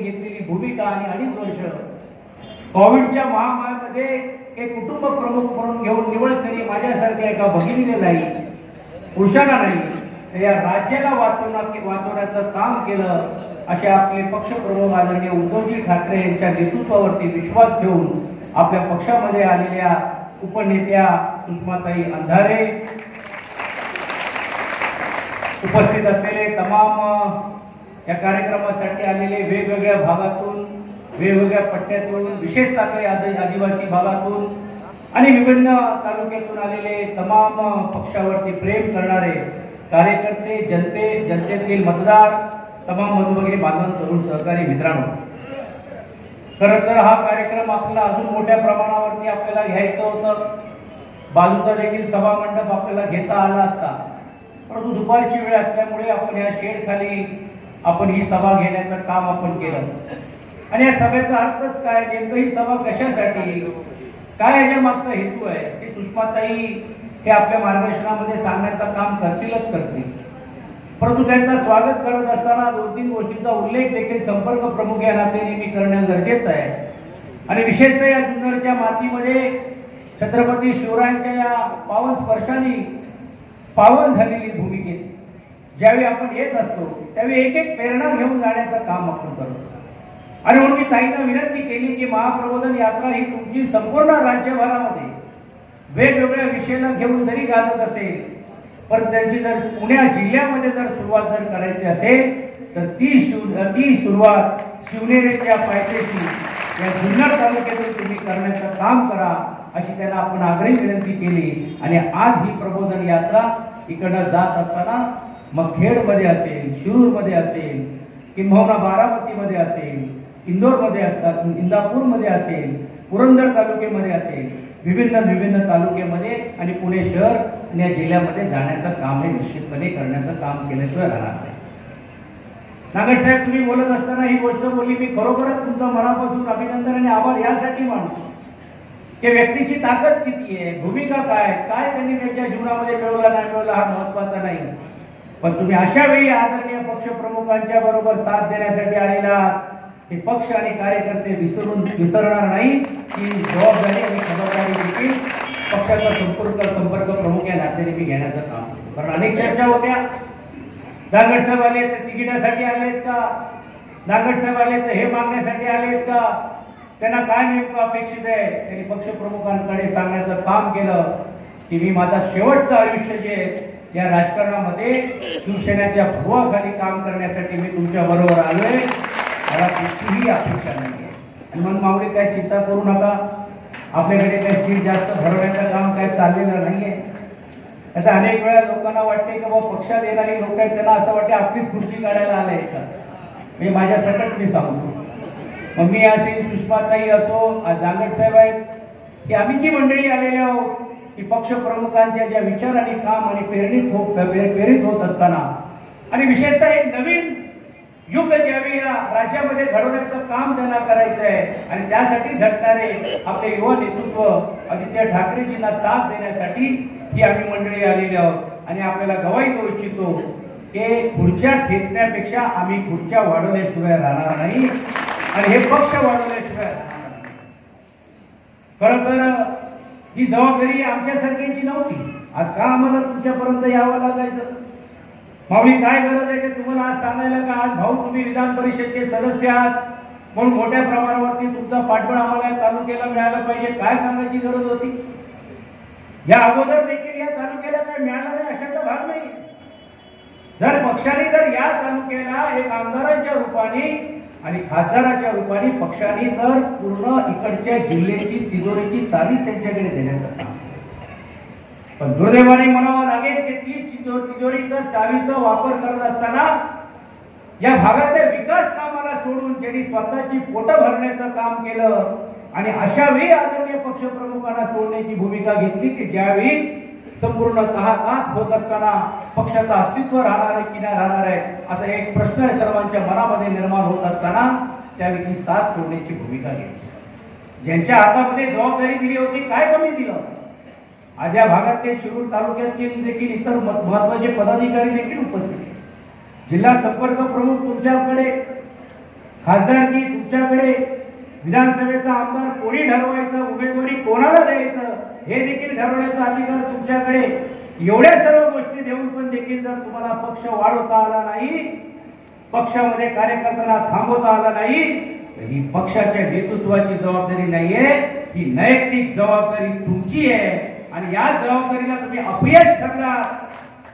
घेतलेली भूमिका आणि 2.5 वर्ष कोविडच्या महामारीमध्ये एक कुटुंब प्रमुख म्हणून घेऊन निवड केली माझ्यासारख्या एका भगिनीने नाही, पुरुषाला नाही, तर या राज्याला वाचवण्याचं काम केलं. असे आपले पक्षप्रमुख आदरणीय उद्धवजी ठाकरे यांच्या नेतृत्वावरती विश्वास ठेवून आपल्या पक्षामध्ये आलेल्या उपनेत्या सुषमाताई अंधारे, उपस्थित असलेले तमाम या कार्यक्रमासाठी आलेले वेगवेगळ्या भागातून, वेगवेगळ्या पट्ट्यातून, विशेषतः काही आदिवासी भागातून आणि विभिन्न तालुक्यातून आलेले तमाम पक्षावरती प्रेम करणारे कार्यकर्ते, जनतेतील मतदार, तमाम मधुभगिनी बांधव, तरुण सहकारी मित्रांनो, खरं तर हा कार्यक्रम आपल्याला अजून मोठ्या प्रमाणावरती आपल्याला घ्यायचं होतं. बाजूचा देखील सभा मंडप आपल्याला घेता आला असता, परंतु दुपारची वेळ असल्यामुळे आपण या शेड खाली आपण ही सभा घेण्याचं काम आपण केलं. आणि या सभेचा अर्थच काय, नेमकं ही सभा कशासाठी, काय याच्या मागचा हेतू आहे हे सुषमाताई हे आपल्या मार्गदर्शनामध्ये सांगण्याचं काम करतीलच करतील. परंतु त्यांचं स्वागत करत असताना 2-3 गोष्टींचा उल्लेख देखील संपर्क प्रमुख या नात्याने मी करणं गरजेचं आहे. आणि विशेषतः या जुन्नरच्या मातीमध्ये छत्रपती शिवरायांच्या या पावन स्पर्शाने पावन झालेली भूमिकेत ज्यावेळी आपण येत असतो त्यावेळी एक एक प्रेरणा घेऊन जाण्याचं काम आपण करतो. आणि म्हणून मी ताईंना विनंती केली की महाप्रबोधन यात्रा ही तुमची संपूर्ण राज्यभरामध्ये वेगवेगळ्या विषयाला घेऊन जरी गाजत असेल, पण त्यांची जर पुणे जिल्ह्यामध्ये जर सुरुवात जर करायची असेल तर ती सुरुवात शिवनेरीच्या पायथ्याशी या जुन्नर तालुक्यातून तुम्ही करण्याचं काम करा, अशी त्यांना आपण आग्रही विनंती केली. आणि आज ही प्रबोधन यात्रा इकडनं जात असताना मग खेडमध्ये असेल, शिरूरमध्ये असेल, किंबहुना बारामतीमध्ये असेल, इंदोरमध्ये असतात, इंदापूरमध्ये असेल, पुरंदर तालुक्यामध्ये असेल, विभिन्न तालुक्यामध्ये आणि पुणे शहर आणि या जिल्ह्यामध्ये जाण्याचं काम हे निश्चितपणे करण्याचं काम केल्याशिवाय राहणार नाही. नागड साहेब, तुम्ही बोलत असताना ही गोष्ट बोलली, मी खरोखरच तुमचं मनापासून अभिनंदन आणि आभार यासाठी मानतो की व्यक्तीची ताकद किती आहे, भूमिका काय त्यांनी त्यांच्या जीवनामध्ये मिळवला नाही मिळवला हा महत्वाचा नाही, पण तुम्ही अशा वेळी आदरणीय पक्षप्रमुखांच्या बरोबर साथ देण्यासाठी आलेला हे पक्ष आणि कार्यकर्ते विसरणार नाही. ही जबाबदारी आणि खबरदारी देखील पक्षाचा संपर्क प्रमुख या नात्याने मी घेण्याचं काम. कारण अनेक चर्चा होत्या, दांगड साहेब आले तर तिकिटासाठी आलेत का, दांगड साहेब आले तर हे मागण्यासाठी आलेत का, त्यांना काय नेमकं अपेक्षित आहे. त्यांनी पक्षप्रमुखांकडे सांगण्याचं काम केलं की मी माझा शेवटचं आयुष्य जे या राजकारणामध्ये शिवसेनेच्या भुवाखाली काम करण्यासाठी मी तुमच्या बरोबर आलोय, मला कुठलीही अपेक्षा नाही. आणि मग मावळी काय चिंता करू नका, आपल्याकडे काही सीट जास्त भरवण्याचं काम काय चाललेलं नाहीये. असं अनेक वेळा लोकांना वाटते की बाबा पक्षात येणारी लोक आहेत त्यांना असं वाटते आपलीच खुर्ची काढायला आलाय का. मी माझ्या सकट मी सांगतो, मग मी असेल, सुषमाताई असो, दांगड साहेब आहेत, की आम्ही जी मंडळी आलेले आहोत की पक्षप्रमुखांच्या ज्या विचार आणि काम आणि प्रेरित होत असताना आणि विशेषतः एक नवीन युग ज्यावेळी या राज्यामध्ये घडवण्याचं काम त्यांना करायचं आहे आणि त्यासाठी झटणारे आपले युवा नेतृत्व आदित्य ठाकरेजींना साथ देण्यासाठी ही आम्ही मंडळी आलेली आहोत. आणि आपल्याला गवाही देऊ इच्छितो की खुर्च्या खेचण्यापेक्षा आम्ही खुर्च्या वाढवल्याशिवाय राहणार नाही आणि हे पक्ष वाढवल्याशिवाय राहणार नाही. खरं तर ही जबाबदारी आमच्या सरकारची नव्हती. आज का आम्हाला तुमच्यापर्यंत यावं लागायचं. माऊली काय गरज आहे की तुम्हाला आज सांगायला का आज भाऊ तुम्ही विधान परिषदेचे सदस्य आहात म्हणून मोठ्या प्रमाणावरती तुमचा पाठबळ आम्हाला तालुक्याला मिळाला पाहिजे, काय सांगायची गरज होती. या अगोदर देखील या तालुक्याला काय मिळालं नाही अशाचा भाग नाही. जर पक्षाने जर या तालुक्याला एक आमदारांच्या रूपाने आणि खासदाराच्या रूपाने पक्षाने तर पूर्ण इकडच्या जिल्ह्याची तिजोरीची चावी त्यांच्याकडे देण्याचं काम. पण दुर्दैवाने म्हणावं लागेल की ती तिजोरीचा चावीचा वापर करत असताना या भागातल्या विकास कामाला सोडून ज्यांनी स्वतःची पोटं भरण्याचं काम केलं आणि अशा वेळी आदरणीय पक्षप्रमुखांना सोडण्याची भूमिका घेतली की ज्यावेळी संपूर्ण तहात होत असताना पक्षाचं अस्तित्व राहणार आहे की नाही राहणार आहे असा एक प्रश्न सर्वांच्या मनामध्ये निर्माण होत असताना त्यावेळी ती साथ सोडण्याची भूमिका घेतली. ज्यांच्या हातामध्ये जबाबदारी दिली होती काय कमी दिलं. आज या भागातले शिरूर तालुक्यातील देखील इतर महत्वाचे पदाधिकारी देखील उपस्थित आहेत. जिल्हा संपर्क प्रमुख तुमच्याकडे खासदारकी तुमच्याकडे, विधानसभेचा आमदार कोणी ठरवायचं, उमेदवारी कोणाला द्यायचं हे देखील ठरवण्याचा अधिकार तुमच्याकडे. एवढ्या सर्व गोष्टी देऊन पण देखील जर तुम्हाला पक्ष वाढवता आला नाही, पक्षामध्ये कार्यकर्त्यांना थांबवता आला नाही, तर ही पक्षाच्या नेतृत्वाची जबाबदारी नाहीये, ही नैतिक जबाबदारी तुमची आहे. आणि या जबाबदारीला तुम्ही अपयश ठरला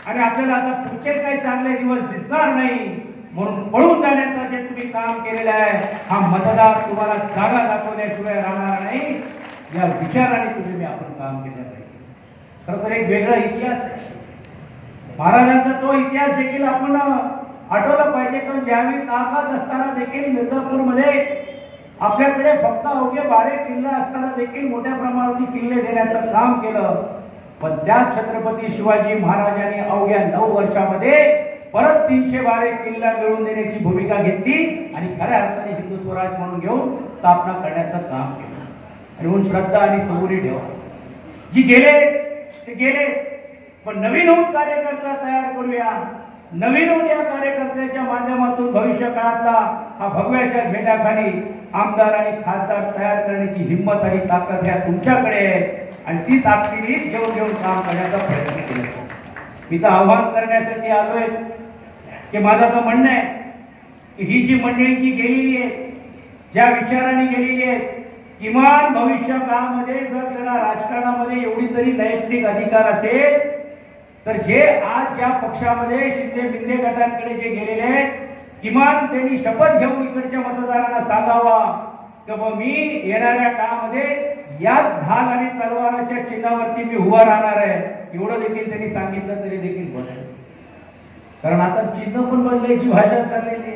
आणि आपल्याला आता पुढचे काही चांगले दिवस दिसणार नाही म्हणून पळून जाण्याचं जे तुम्ही काम केलेलं आहे, हा मतदार तुम्हाला जागा दाखवल्याशिवाय राहणार नाही, या विचाराने तुम्ही आपण काम केलं पाहिजे. खरं तर एक वेगळा इतिहास आहे महाराजांचा, तो इतिहास देखील आपण आठवला पाहिजे. कारण ज्यावेळी ताकद असताना देखील मिर्जापूरमध्ये आपल्याकडे फक्त अवघे 12 किल्ले असताना देखील मोठ्या प्रमाणावरती किल्ले देण्याचं काम केलं. पण त्या छत्रपती शिवाजी महाराजांनी अवघ्या 9 वर्षामध्ये परत 312 किल्ला मिळवून देण्याची भूमिका घेतली आणि खऱ्या अर्थाने हिंदू स्वराज म्हणून घेऊन स्थापना करण्याचं काम केलं. आणि म्हणून श्रद्धा आणि सबुरी ठेवा. जी गेले ते गेले, पण नवीन होऊन कार्यकर्ता तयार करूया. नवीन होऊन या कार्यकर्त्याच्या माध्यमातून भविष्य काळातला हा भगव्याच्या झेंड्याखाली आमदार आणि खासदार तयार करण्याची हिंमत आणि ताकद ह्या तुमच्याकडे आहे. आणि ती ताकदीने घेऊन काम करण्याचा प्रयत्न केला. मी तर आव्हान करण्यासाठी आलोय की माझं तर म्हणणं आहे की ही जी मंडळी जी गेलेली आहे, ज्या विचाराने गेलेली आहे, किमान भविष्य काळामध्ये जर त्यांना राजकारणामध्ये एवढी तरी नैतिक अधिकार असेल, तर जे आज ज्या पक्षामध्ये शिंदे बिंदे गटांकडे जे गेलेले आहेत, किमान त्यांनी शपथ घेऊन इकडच्या मतदारांना सांगावा की मी येणाऱ्या काळामध्ये याच ढाल आणि तलवाराच्या चिन्हावरती मी उभा राहणार आहे. एवढं देखील त्यांनी सांगितलं तरी देखील बदल. कारण आता चिन्ह पण बदलायची भाषा चाललेली.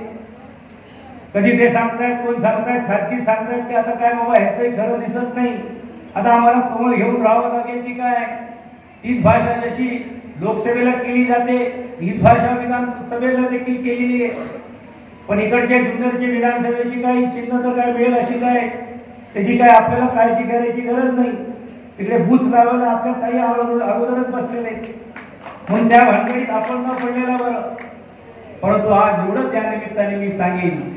कधी ते सांगतायत, कोण सांगतायत, खाजगी सांगतायत की आता काय बाबा ह्याचंही खरं दिसत नाही, आता आम्हाला कमळ घेऊन राहावं लागेल की काय. तीच भाषा जशी लोकसभेला केली जाते, हीच भाषा विधानसभेला देखील केलेली आहे. पण इकडच्या जुन्नरची विधानसभेची काही चिन्ह तर काय मिळेल अशी काय, त्याची काय आपल्याला काळजी करायची गरज नाही. तिकडे बूथ लावायला आपल्या काही अगोदरच बसलेले, म्हणून त्या भानगडीत आपण न पडलेला बरं. परंतु आज एवढं त्या निमित्ताने मी सांगेन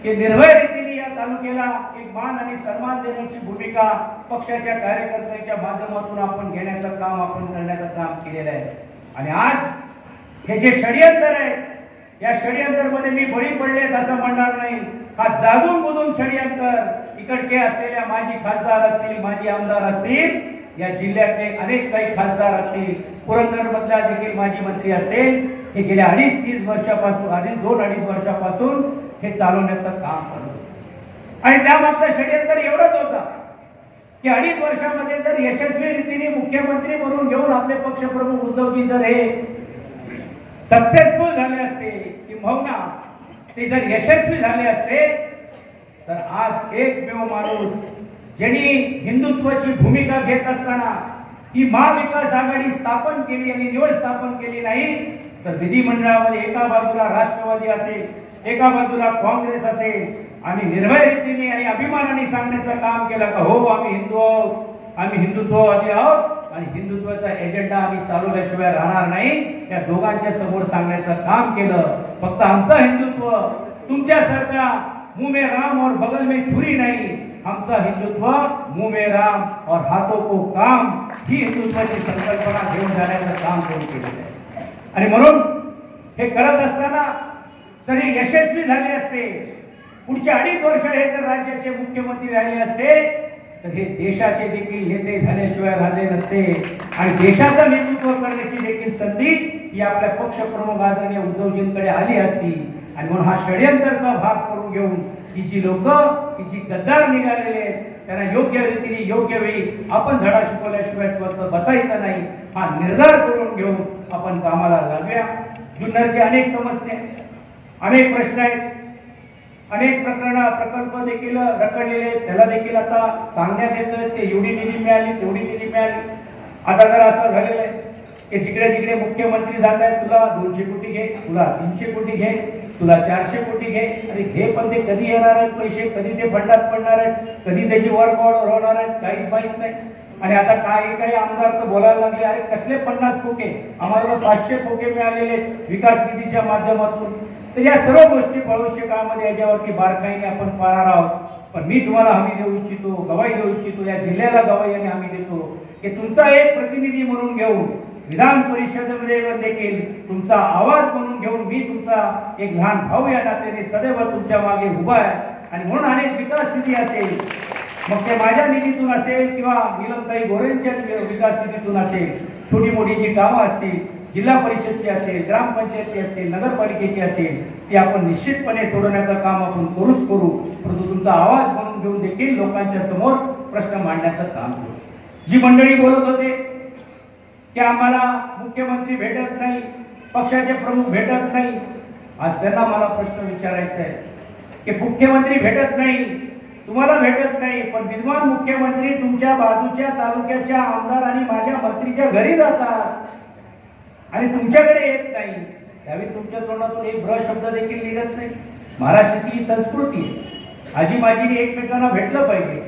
की निर्भय रीतीने या तालुक्याला एक मान आणि सन्मान देण्याची भूमिका पक्षाच्या कार्यकर्त्यांच्या माध्यमातून आपण घेण्याचं काम, आपण करण्याचं काम केलेलं आहे. आणि आज हे जे षडयंत्र आहे, या षडयंत्रामध्ये मी बळी पडलेत असं म्हणणार नाही. हा जागून बुधून षडयंत्र इकडचे असलेल्या माजी खासदार असतील, माजी आमदार असतील, या जिल्ह्यातले अनेक काही खासदार असतील, पुरंदर मधला देखील माजी मंत्री असतील, हे गेल्या 2.5-3 वर्षापासून, 2-2.5 वर्षापासून हे चालवण्याचं काम करतो. आणि त्यामागचं षडयंत्र एवढंच होतं की 2.5 वर्षामध्ये जर यशस्वी रीतीने मुख्यमंत्री म्हणून घेऊन आपले पक्षप्रमुख उद्धवजी जर हे सक्सेसफुल झाले असते, किंबहुना ते जर यशस्वी झाले असते, तर आज एकमेव माणूस ज्यांनी हिंदुत्वाची भूमिका घेत असताना ही महाविकास आघाडी स्थापन केली आणि निवड स्थापन केली नाही, तर विधिमंडळामध्ये एका बाजूला राष्ट्रवादी असेल, एका बाजूला काँग्रेस असेल, आणि निर्भय रीतीने आणि अभिमानाने सांगण्याचं काम केलं का हो आम्ही हिंदू आहोत, आम्ही हिंदुत्ववादी आहोत आणि हिंदुत्वाचा एजेंडा आम्ही चालवल्याशिवाय राहणार नाही, त्या दोघांच्या समोर सांगण्याचं काम केलं. फक्त आमचं हिंदुत्व तुमच्यासारखा मुंह में राम और बगल में छुरी नहीं, आमचा हिंदुत्व मुंह में राम और हाथों को काम, ही हिंदुत्वाची संकल्पना घेऊन जाण्याचं काम करून केलेलं आहे. आणि म्हणून हे करत असताना तरी यशस्वी झाले असते, पुढच्या 2.5 वर्ष हे जर राज्याचे मुख्यमंत्री राहिले असते, तर हे देशाचे देखील नेते झाल्याशिवाय राहिले नसते आणि देशाचं नेतृत्व करण्याची देखील संधी ही आपल्या पक्षप्रमुख आदरणीय उद्धवजींकडे आली असती. आणि म्हणून हा षडयंत्राचा भाग करून घेऊन ही जी लोक, ही जी गद्दार निघालेले आहेत, त्यांना योग्य रीतीने योग्य वेळी आपण धडा शिकवल्याशिवाय स्वस्त बसायचं नाही, हा निर्धार करून घेऊन आपण कामाला लागूया. जुन्नरचे अनेक समस्या, अनेक प्रश्न आहेत, अनेक प्रकल्प देखील रखडलेले आहेत, त्याला देखील आता सांगण्यात येतं ते एवढी निधी मिळाली, तेवढी निधी मिळाली. आता जर असं झालेलं आहे की जिकडे तिकडे मुख्यमंत्री जात आहेत, तुला 200 कोटी घे, तुला 300 कोटी घे, तुला 400 कोटी घे. अरे हे पण ते कधी येणार आहेत पैसे, कधी ते फंडात पडणार आहेत, कधी त्याची वर्क ऑर्डर होणार आहेत, काहीच माहित नाही. आणि आता काही आमदार तर बोलायला लागले, अरे कसले 50 खोके, आम्हाला 500 खोके मिळालेले विकास निधीच्या माध्यमातून. तर या सर्व गोष्टी भविष्य काळामध्ये याच्यावरती बारकाईने आपण पाहणार आहोत. पण मी तुम्हाला हमी देऊ इच्छितो, गवाही देऊ इच्छितो, या जिल्ह्याला गवाही आणि हमी देतो की तुमचा एक प्रतिनिधी म्हणून घेऊन विधान परिषदेमध्ये देखील तुमचा आवाज म्हणून घेऊन मी तुमचा एक लहान भाऊ या नात्याने सदैव तुमच्या मागे उभा आहे. आणि म्हणून अनेक विकास निधी असेल, मग ते माझ्या निधीतून असेल किंवा नीलमताई गोरेंच्या विकास निधीतून असेल, छोटी मोठी जी कामं असतील, जिल्हा परिषदची असेल, ग्रामपंचायतची असेल, नगरपालिकेची असेल, ती आपण निश्चितपणे सोडवण्याचं काम आपण करूच करू. परंतु तुमचा आवाज म्हणून घेऊन देखील लोकांच्या समोर प्रश्न मांडण्याचं काम करू. जी मंडळी बोलत होते की आम्हाला मुख्यमंत्री भेटत नाही, पक्षाचे प्रमुख भेटत नाही, आज त्यांना मला प्रश्न विचारायचा आहे की मुख्यमंत्री भेटत नाही, तुम्हाला भेटत नाही, पण विद्यमान मुख्यमंत्री तुमच्या बाजूच्या तालुक्याच्या आमदार आणि माझ्या मंत्रीच्या घरी जातात आणि तुमच्याकडे येत नाही. त्यावेळी तुमच्या तोंडातून एक ब्र शब्द देखील निघत नाही. महाराष्ट्राची ही संस्कृती आहे, आजी माजीने एकमेकांना भेटलं पाहिजे.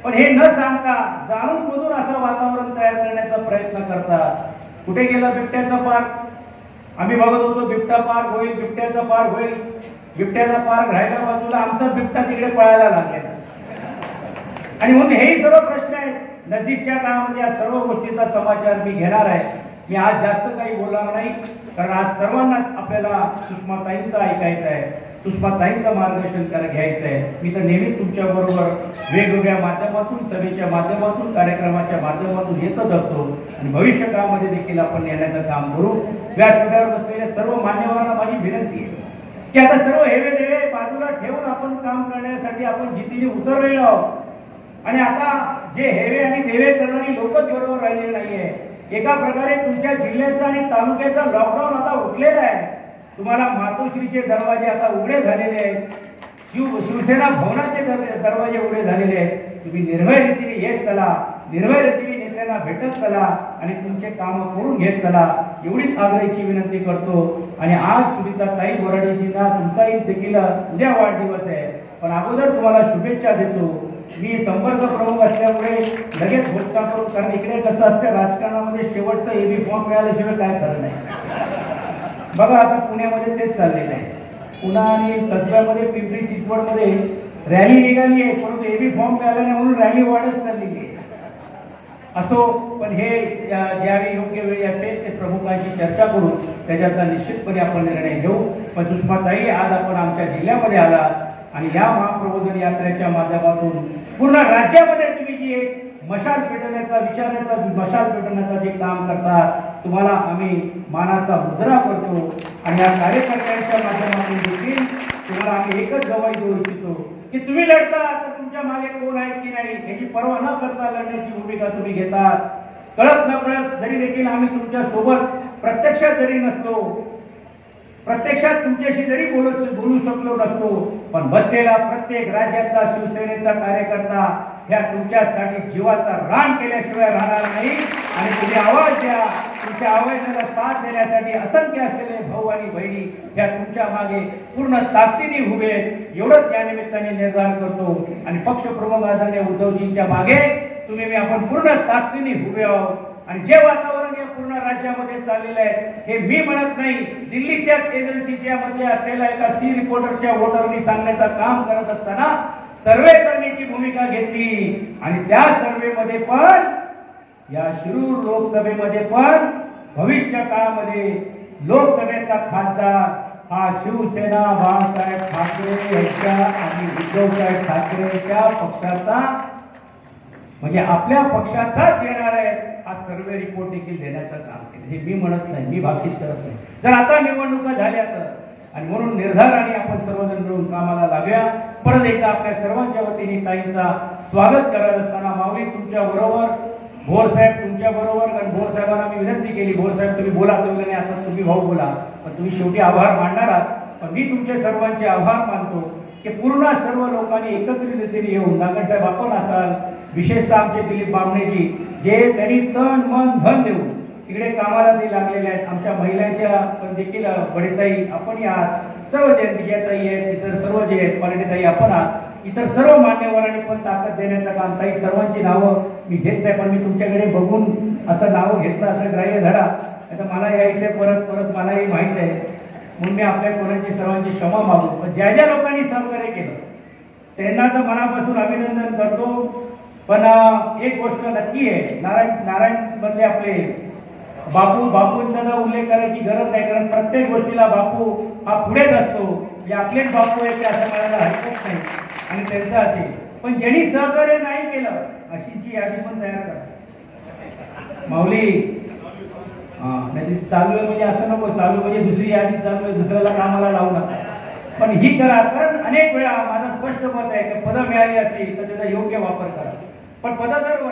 पण हे न सांगता जाणून बुजून असं वातावरण तयार करण्याचा प्रयत्न करतात. कुठे गेला बिबट्याचा पार्क? आम्ही बघत होतो बिबटा पार्क होईल, बिबट्याचा पार्क होईल. बिबट्याचा पार्क राहिला बाजूला, आमचा बिबटा तिकडे पळायला लागलेला. आणि म्हणून हेही सर्व प्रश्न आहेत. नजीकच्या काळामध्ये या सर्व गोष्टीचा समाचार मी घेणार आहे. मी आज जास्त काही बोलणार नाही, कारण आज सर्वांनाच आपल्याला सुषमाताईंचं ऐकायचं आहे, सुषमाताईंचं मार्गदर्शन घ्यायचं आहे. मी तर नेहमीच तुमच्या बरोबर वेगवेगळ्या माध्यमातून, सभेच्या माध्यमातून, कार्यक्रमाच्या माध्यमातून येतच असतो आणि भविष्य काळामध्ये देखील आपण येण्याचं काम करू. व्यासपीठावर बसलेल्या सर्व मान्यवरांना माझी विनंती आहे की आता सर्व हेवे देवे बाजूला ठेवून आपण काम करण्यासाठी आपण जिद्दीने उतरलेलो आहोत. आणि आता जे हेवे आणि देवे करणारी लोकच बरोबर राहिलेली नाहीये. एका प्रकारे तुमच्या जिल्ह्याचा आणि तालुक्याचा लॉकडाऊन आता उठलेला आहे. तुम्हाला मातोश्रीचे दरवाजे आता उघडे झालेले आहेत, शिवसेना भवनाचे दरवाजे उघडे झालेले आहेत. तुम्ही निर्भय रीतीने येत चला, निर्भय रीतीने नेत्यांना भेटत चला आणि तुमचे काम करून घेत चला, एवढीच आग्रहाची विनंती करतो. आणि आज सुनीताताई बोराडेजींना तुमचाही देखील उद्या वाढदिवस आहे, पण अगोदर तुम्हाला शुभेच्छा देतो. मी संपर्क प्रमुख असल्यामुळे लगेच घोषणा करू, कारण इकडे कसं असतं राजकारणामध्ये शेवटचं एबी फॉर्म मिळाल्याशिवाय काय खरं नाही. बघा आता पुण्यामध्ये तेच चाललेलं आहे. पुणे आणि कसब्यामध्ये, पिंपरी चिंचवडमध्ये रॅली निघाली आहे, परंतु एबी फॉर्म मिळाला नाही म्हणून रॅली वाढत चाललेली आहे. असो, पण हे ज्यावेळी योग्य वेळी असेल ते प्रमुखांशी चर्चा करू, त्याच्यातला निश्चितपणे आपण निर्णय घेऊ. पण सुषमाताई, आज आपण आमच्या जिल्ह्यामध्ये आलात आणि या महाप्रबोधन यात्रेच्या माध्यमातून पूर्ण राज्यामध्ये तुम्ही जी एक मशाल पेटवण्याचा मशाल पेटवण्याचा जे काम करतात, तुम्हाला आम्ही मानाचा मुद्रा करतो. आणि या कार्यकर्त्यांच्या माध्यमातून देखील तुम्हाला आम्ही एकच गवाही देऊ इच्छितो की तुम्ही लढता तर तुमच्या मागे कोण आहे की नाही याची पर्वा न करता लढण्याची भूमिका तुम्ही घेतात. कळत न कळत जरी देखील आम्ही तुमच्या सोबत प्रत्यक्षात जरी नसलो, प्रत्यक्षात तुमच्याशी जरी बोलू शकलो नसतो, पण बसलेला प्रत्येक राज्यातला शिवसेनेचा कार्यकर्ता ह्या तुमच्यासाठी जीवाचा रान केल्याशिवाय राहणार नाही. आणि तुम्ही आवाज द्या, तुमच्या आवाजाला साथ देण्यासाठी असंख्य असलेले भाऊ आणि बहिणी ह्या तुमच्या मागे पूर्ण ताकदीने उभे आहेत, एवढंच या निमित्ताने निर्धार करतो. आणि पक्षप्रमुख आदरणीय उद्धवजींच्या मागे तुम्ही आपण पूर्ण ताकदीने उभे आहोत. आणि जे वातावरण या पूर्ण राज्यामध्ये चाललेलं आहे हे मी म्हणत नाही, दिल्लीच्याच एजन्सीच्या मध्ये असलेल्या एका सी रिपोर्टरच्या वोटरनी सांगण्याचं काम करत असताना सर्वे करण्याची भूमिका घेतली. आणि त्या सर्वेमध्ये पण, या शिरूर लोकसभेमध्ये पण भविष्य काळामध्ये लोकसभेचा खासदार हा शिवसेना बाळासाहेब ठाकरे यांच्या आणि उद्धवसाहेब ठाकरेच्या पक्षाचा, म्हणजे आपल्या पक्षाचाच येणार आहे, हा सर्वे रिपोर्ट देखील देण्याचं काम केलं. हे मी म्हणत नाही, मी भाकीत करत नाही. जर आता निवडणुका झाल्या तर, आणि म्हणून निर्धाराने आपण सर्वजण मिळून कामाला लागूया. परत एकदा आपल्या सर्वांच्या वतीने ताईंचा स्वागत करत असताना माऊली तुमच्या बरोबर, भोर साहेब तुमच्या बरोबर, कारण भोर साहेबांना मी विनंती केली, भोर साहेब तुम्ही बोला, तुम्ही नाही, आता तुम्ही भाऊ बोला, पण तुम्ही शेवटी आभार मानणार आहात. पण मी तुमचे सर्वांचे आभार मानतो की पूर्ण सर्व लोकांनी एकत्रित रीतीने येऊन, नागड साहेब आपण असाल, विशेषतः आमचे दिलीप बामणेजी, जे त्यांनी तन मन धन देऊन तिकडे कामाला ते लागलेले आहेत. आमच्या महिलांच्या पण देखील बडेताई आपण आहात, सर्व जे विजयाताई आहेत, इतर सर्व जे आहेत, पालटेताई आपण आहात, इतर सर्व मान्यवरांनी पण ताकद देण्याचं काम. ताई सर्वांची नावं मी घेत नाही, पण मी तुमच्याकडे बघून असं नावं घेतलं असं ग्राह्य धरा. आता मला यायचंय परत परत, मलाही माहित आहे. म्हणून मी आपल्या कोणाची सर्वांची क्षमा मागू. पण ज्या ज्या लोकांनी सहकार्य केलं त्यांना तर मनापासून अभिनंदन करतो. पण एक गोष्ट नक्की आहे, नारायण मधले आपले बापूंचा ना उल्लेख करायची गरज नाही, कारण प्रत्येक गोष्टीला बापू हा पुढेच असतो. जे आपलेच बापू आहे ते असं म्हणायला हरकत नाही आणि त्यांचं असेल. पण ज्यांनी सहकार्य नाही केलं अशीची यादी पण तयार करा. माऊली नाही चालू आहे म्हणजे असं नको, चालू म्हणजे दुसरी यादी चालू आहे, दुसऱ्याला कामाला लावू नका. पण ही करा, कारण अनेक वेळा माझं स्पष्ट मत आहे की पदं मिळाली असेल तर त्याचा योग्य वापर करा. पण पदं जर